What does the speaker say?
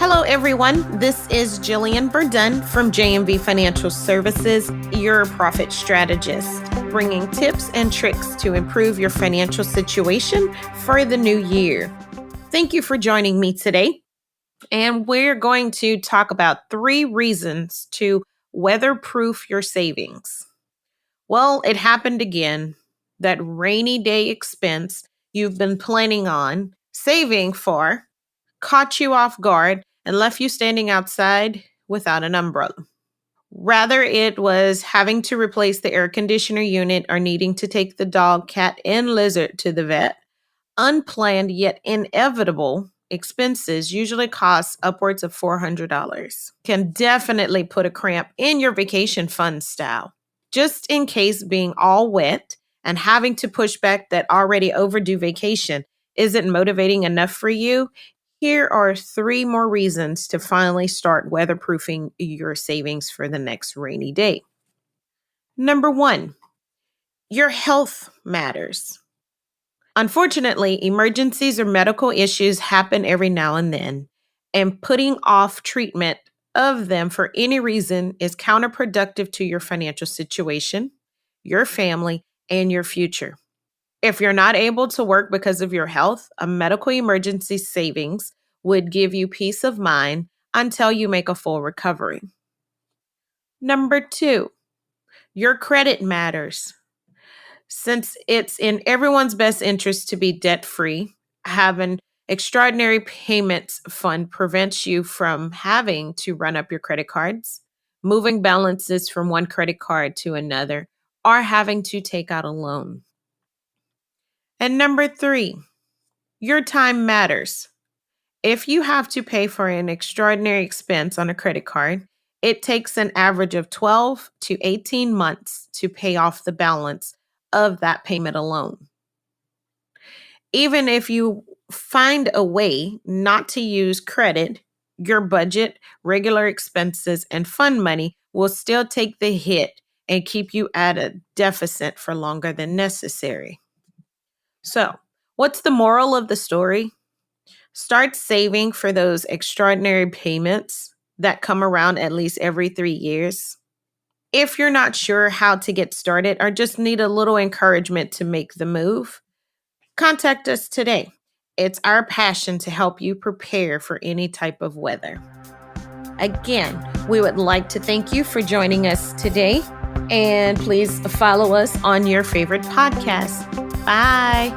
Hello, everyone. This is Jillian Verdun from JMV Financial Services, your profit strategist, bringing tips and tricks to improve your financial situation for the new year. Thank you for joining me today. And we're going to talk about 3 reasons to weatherproof your savings. Well, it happened again. That rainy day expense you've been planning on saving for caught you off guard and left you standing outside without an umbrella. Rather, it was having to replace the air conditioner unit or needing to take the dog, cat, and lizard to the vet. Unplanned yet inevitable expenses usually cost upwards of $400. Can definitely put a cramp in your vacation fund style. Just in case being all wet and having to push back that already overdue vacation isn't motivating enough for you, here are 3 more reasons to finally start weatherproofing your savings for the next rainy day. Number 1, your health matters. Unfortunately, emergencies or medical issues happen every now and then, and putting off treatment of them for any reason is counterproductive to your financial situation, your family, and your future. If you're not able to work because of your health, a medical emergency savings would give you peace of mind until you make a full recovery. Number 2, your credit matters. Since it's in everyone's best interest to be debt-free, having extraordinary payments fund prevents you from having to run up your credit cards, moving balances from one credit card to another, or having to take out a loan. And number 3, your time matters. If you have to pay for an extraordinary expense on a credit card, it takes an average of 12 to 18 months to pay off the balance of that payment alone. Even if you find a way not to use credit, your budget, regular expenses, and fund money will still take the hit and keep you at a deficit for longer than necessary. So, what's the moral of the story? Start saving for those extraordinary payments that come around at least every 3 years. If you're not sure how to get started or just need a little encouragement to make the move, contact us today. It's our passion to help you prepare for any type of weather. Again, we would like to thank you for joining us today, and please follow us on your favorite podcast. Bye.